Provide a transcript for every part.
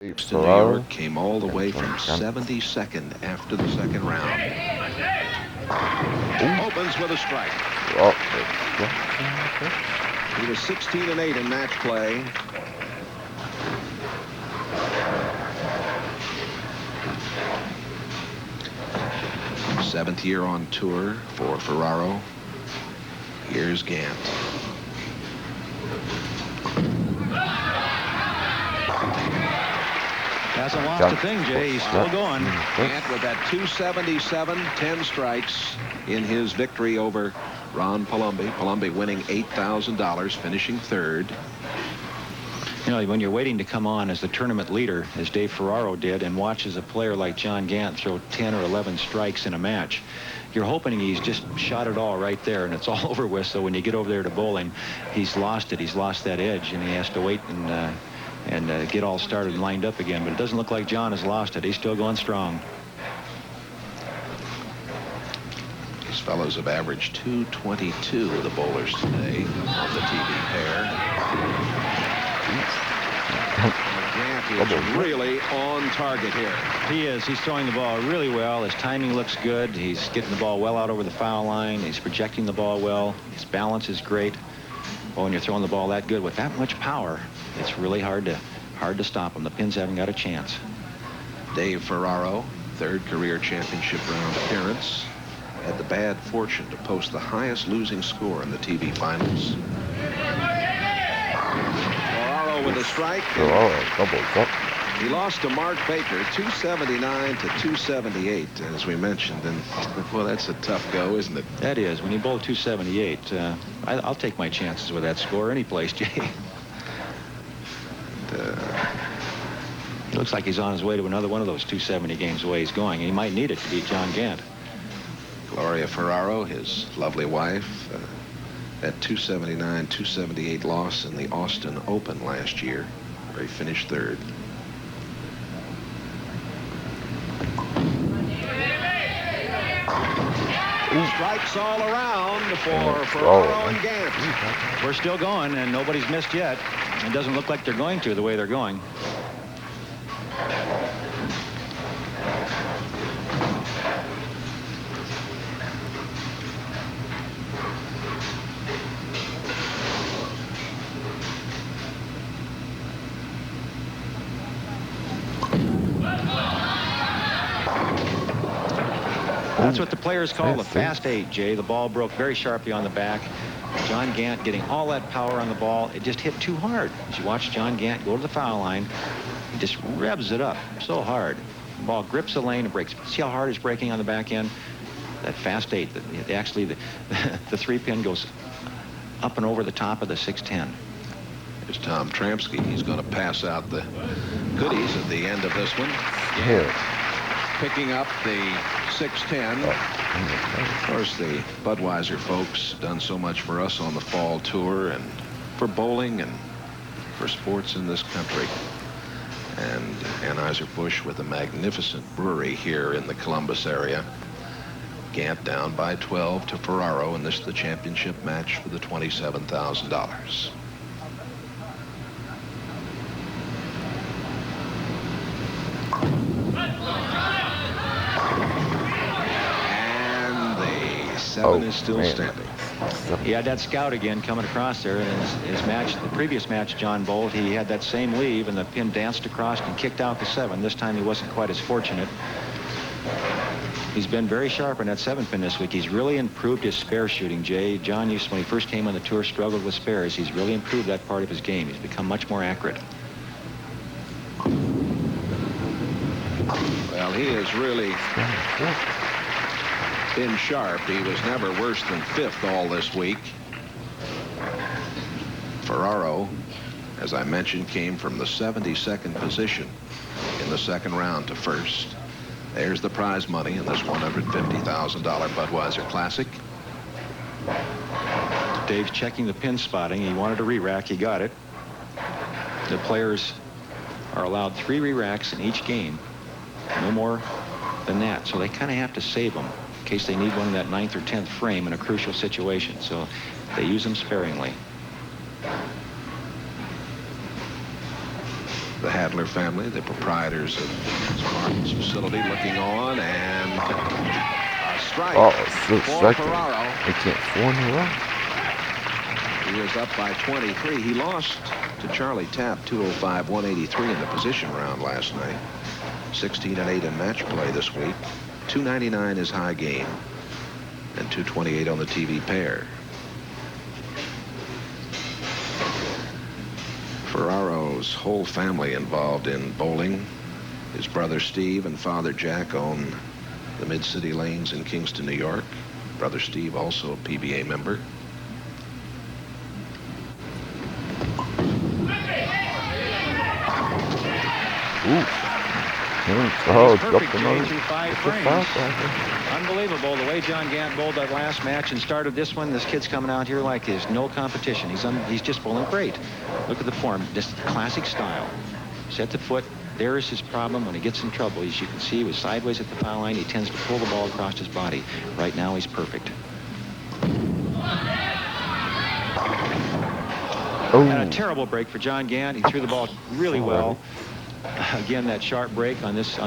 To New York came all the way from 72nd after the second round. Opens with a strike. He was 16-8 in match play. Seventh year on tour for Ferraro. Here's Gant. Hasn't lost a thing, Jay. He's still going. Gant with that 277, 10 strikes in his victory over Ron Palumbi. Palumbi winning $8,000, finishing third. You know, when you're waiting to come on as the tournament leader, as Dave Ferraro did, and watches a player like John Gant throw 10 or 11 strikes in a match, you're hoping he's just shot it all right there and it's all over with. So when you get over there to bowl him, he's lost it. He's lost that edge, and he has to wait and get all started and lined up again. But it doesn't look like John has lost it. He's still going strong. These fellows have averaged 222, the bowlers today on the TV pair. Gant is really on target here. He is. He's throwing the ball really well. His timing looks good. He's getting the ball well out over the foul line. He's projecting the ball well. His balance is great. Well, when you're throwing the ball that good with that much power, it's really hard to stop him. The pins haven't got a chance. Dave Ferraro, third career championship round appearance, had the bad fortune to post the highest losing score in the TV finals. Ferraro with a strike. He lost to Mark Baker, 279 to 278, as we mentioned. And, well, that's a tough go, isn't it? That is. When you bowl 278, I'll take my chances with that score any place, Jay. He looks like he's on his way to another one of those 270 games the way he's going. He might need it to beat John Gant. Gloria Ferraro, his lovely wife, that 279, 278 loss in the Austin Open last year, where he finished third. Strikes all around for Ferraro and Gant. We're still going, and nobody's missed yet. It doesn't look like they're going to the way they're going. That's what the players call the fast eight, Jay. The ball broke very sharply on the back. John Gant getting all that power on the ball. It just hit too hard. As you watch John Gant go to the foul line, he just revs it up so hard. The ball grips the lane and breaks. See how hard it's breaking on the back end? That fast eight, actually the 3-pin goes up and over the top of the 610. There's Tom Tramsky. He's going to pass out the goodies at the end of this one. Picking up the 610. Of course, the Budweiser folks done so much for us on the fall tour and for bowling and for sports in this country. And Anheuser-Busch with a magnificent brewery here in the Columbus area. Gant down by 12 to Ferraro, and this is the championship match for the $27,000. Seven is still standing. He had that scout again coming across there. In his match, the previous match, John bowled, he had that same leave, and the pin danced across and kicked out the 7. This time he wasn't quite as fortunate. He's been very sharp on that 7-pin this week. He's really improved his spare shooting, Jay. John used to, when he first came on the tour, struggled with spares. He's really improved that part of his game. He's become much more accurate. Well, he is really been sharp. He was never worse than 5th all this week. Ferraro, as I mentioned, came from the 72nd position in the second round to 1st. There's the prize money in this $150,000 Budweiser Classic. Dave's checking the pin spotting. He wanted a re-rack. He got it. The players are allowed 3 re-racks in each game. No more than that. So they kind of have to save them in case they need one in that 9th or 10th frame in a crucial situation. So they use them sparingly. the Hadler family, the proprietors of Spartan's facility, looking on, and a strike for Ferraro. They can't 4 in a row. He is up by 23. He lost to Charlie Tapp 205-183 in the position round last night. 16-8 in match play this week. 299 is high game, and 228 on the TV pair. Ferraro's whole family involved in bowling. His brother Steve and father Jack own the Mid-City Lanes in Kingston, New York. Brother Steve also a PBA member. Oh, perfect through 5 frames. Unbelievable the way John Gant bowled that last match and started this one. This kid's coming out here like there's no competition. He's just bowling great. Look at the form, just classic style. Set the foot. There is his problem when he gets in trouble. As you can see, he was sideways at the foul line. He tends to pull the ball across his body. Right now, he's perfect. And a terrible break for John Gant. He threw the ball really well. Again, that sharp break on this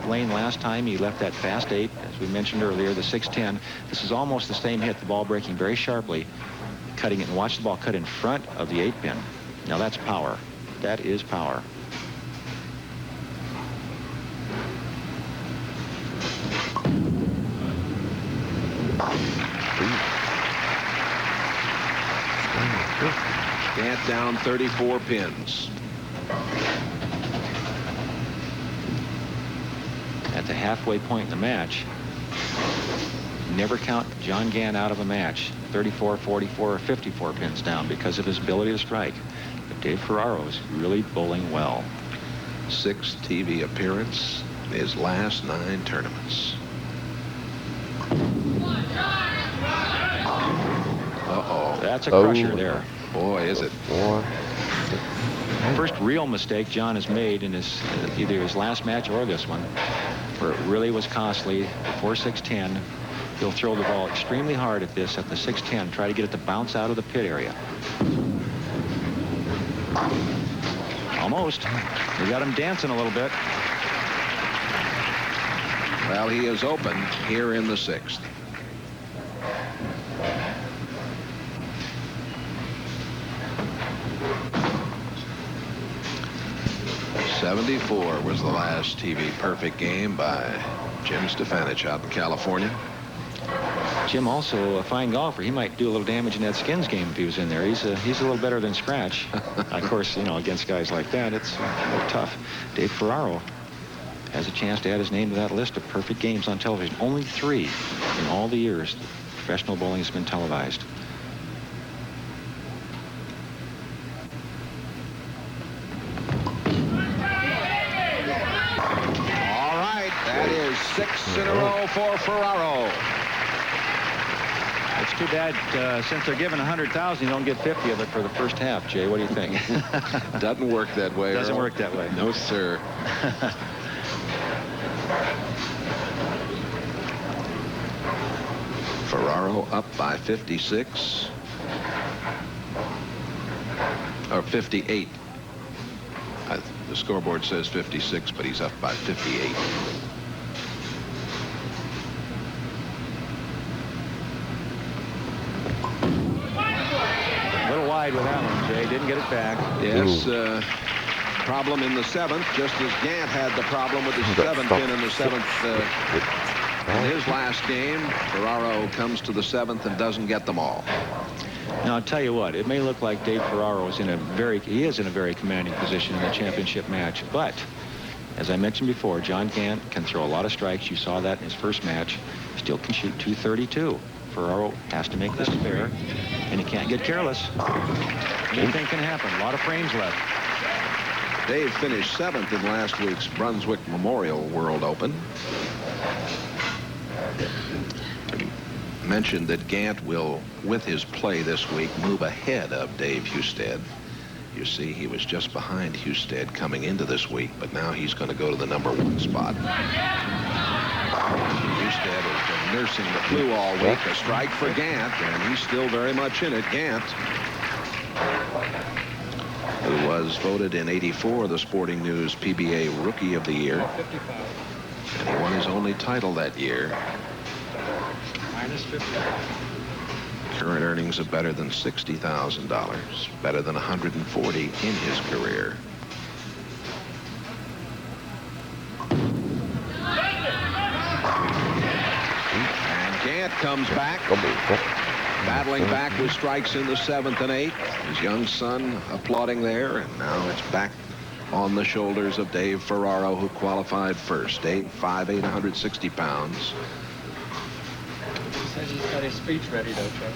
lane last time. He left that fast 8, as we mentioned earlier, the 610. This is almost the same hit. The ball breaking very sharply, cutting it, and watch the ball cut in front of the 8-pin. Now that's power. That is power. Gant down 34 pins. At the halfway point in the match, never count John Gant out of a match. 34, 44, or 54 pins down because of his ability to strike. But Dave Ferraro is really bowling well. 6 TV appearance in his last 9 tournaments. Uh-oh. That's a crusher there. Boy, is it. First real mistake John has made in his either his last match or this one, where it really was costly. Before 610, he'll throw the ball extremely hard at this at the 610, try to get it to bounce out of the pit area. Almost. We got him dancing a little bit. Well, he is open here in the 6th. '74 was the last TV perfect game by Jim Stefanich out in California. Jim also a fine golfer. He might do a little damage in that skins game if he was in there. He's a little better than scratch. Of course, you know, against guys like that, it's a little tough. Dave Ferraro has a chance to add his name to that list of perfect games on television. Only 3 in all the years professional bowling has been televised. All right, that is 6 in a row for Ferraro. It's too bad since they're given 100,000, you don't get 50 of it for the first half. Jay, what do you think? Doesn't work that way. Doesn't Earl. work that way. No, sir. Ferraro up by 56. Or 58. The scoreboard says 56, but he's up by 58. A little wide with that one, Jay. Didn't get it back. Yes, problem in the 7th, just as Gant had the problem with the 7th pin in the 7th. In his last game, Ferraro comes to the 7th and doesn't get them all. Now, I'll tell you what, it may look like Dave Ferraro is in a very commanding position in the championship match, but as I mentioned before, John Gant can throw a lot of strikes. You saw that in his first match. Still can shoot 232. Ferraro has to make this fair, and he can't get careless. Anything can happen. A lot of frames left. Dave finished 7th in last week's Brunswick Memorial World Open. Mentioned that Gant will, with his play this week, move ahead of Dave Husted. You see, he was just behind Husted coming into this week, but now he's going to go to the #1 spot. Husted has been nursing the flu all week. A strike for Gant, and he's still very much in it. Gant, who was voted in '84 the Sporting News PBA Rookie of the Year. And he won his only title that year. Current earnings of better than $60,000, better than 140 in his career. And Gant comes back, battling back with strikes in the 7th and 8th. His young son applauding there, and now it's back on the shoulders of Dave Ferraro, who qualified first. Dave, 5'8", 160 pounds. He says he's got his speech ready, though, Chuck.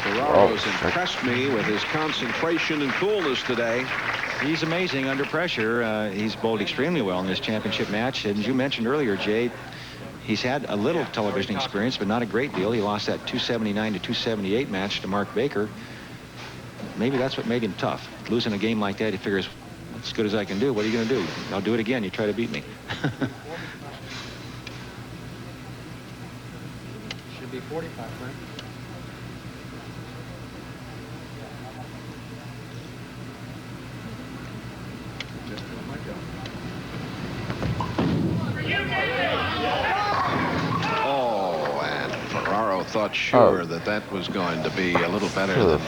Ferraro's impressed me with his concentration and coolness today. He's amazing under pressure. He's bowled extremely well in this championship match. And as you mentioned earlier, Jay, he's had a little television experience, but not a great deal. He lost that 279 to 278 match to Mark Baker. Maybe that's what made him tough. Losing a game like that, he figures, as good as I can do, what are you going to do? I'll do it again. You try to beat me. Should be 45, right? Oh, and Ferraro thought sure that was going to be a little better than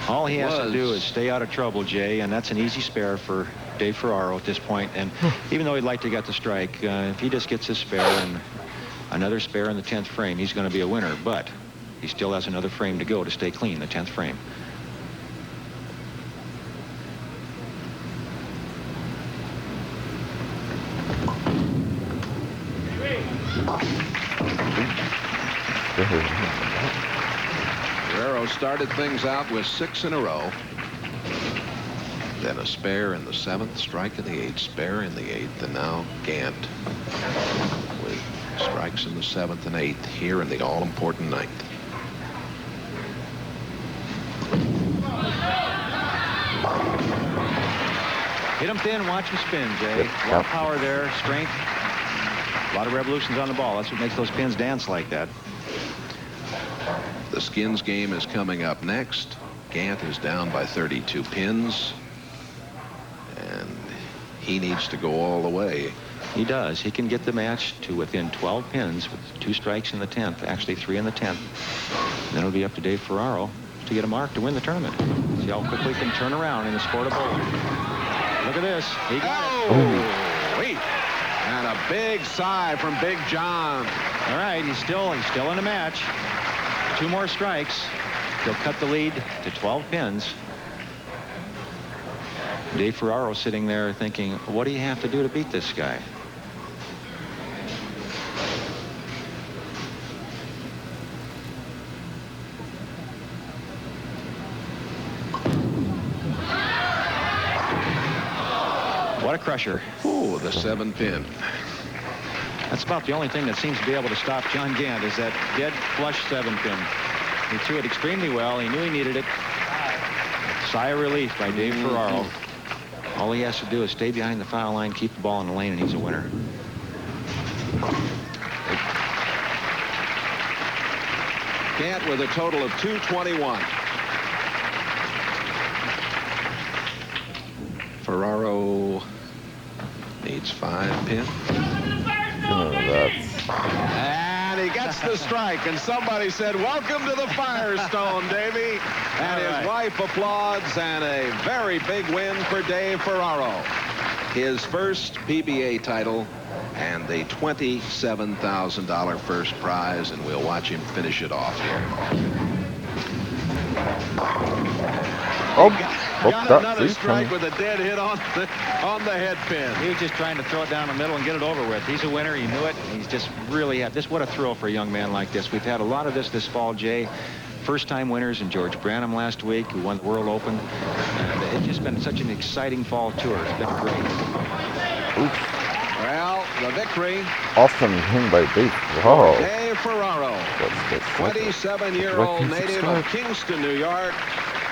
all he has to do is stay out of trouble, Jay, and that's an easy spare for Dave Ferraro at this point. And even though he'd like to get the strike, if he just gets his spare and another spare in the 10th frame, he's going to be a winner. But he still has another frame to go to stay clean, the 10th frame. Ferraro started things out with 6 in a row. Then a spare in the 7th, strike in the 8th, spare in the 8th, and now Gant with strikes in the 7th and 8th here in the all-important 9th. Hit him thin, watch him spin, Jay. A lot of power there, strength. A lot of revolutions on the ball. That's what makes those pins dance like that. The skins game is coming up next. Gant is down by 32 pins. And he needs to go all the way. He does. He can get the match to within 12 pins with 2 strikes in the 10th, actually 3 in the 10th. And then it'll be up to Dave Ferraro to get a mark to win the tournament. See how quickly he can turn around in the sport of bowling. Look at this. He got it. Sweet. And a big sigh from Big John. All right, he's still in the match. 2 more strikes. He'll cut the lead to 12 pins. Dave Ferraro sitting there thinking, what do you have to do to beat this guy? What a crusher. Ooh, the 7 pin. That's about the only thing that seems to be able to stop John Gant is that dead flush 7 pin. He threw it extremely well. He knew he needed it. Sigh of relief by Dave Ferraro. All he has to do is stay behind the foul line, keep the ball in the lane, and he's a winner. Gant with a total of 221. Ferraro needs 5 pins. And he gets the strike, and somebody said, welcome to the Firestone, Davey. And his wife applauds, and a very big win for Dave Ferraro. His first PBA title and the $27,000 first prize, and we'll watch him finish it off here. Got another strike with a dead hit on the head pin. He was just trying to throw it down the middle and get it over with. He's a winner. He knew it. He's just really had this. What a thrill for a young man like this. We've had a lot of this fall, Jay. First-time winners in George Branham last week, who won the World Open. It's just been such an exciting fall tour. It's been great. Oof. Well, the victory. Awesome him by Dave. Wow. Dave Ferraro, 27-year-old native of Kingston, New York.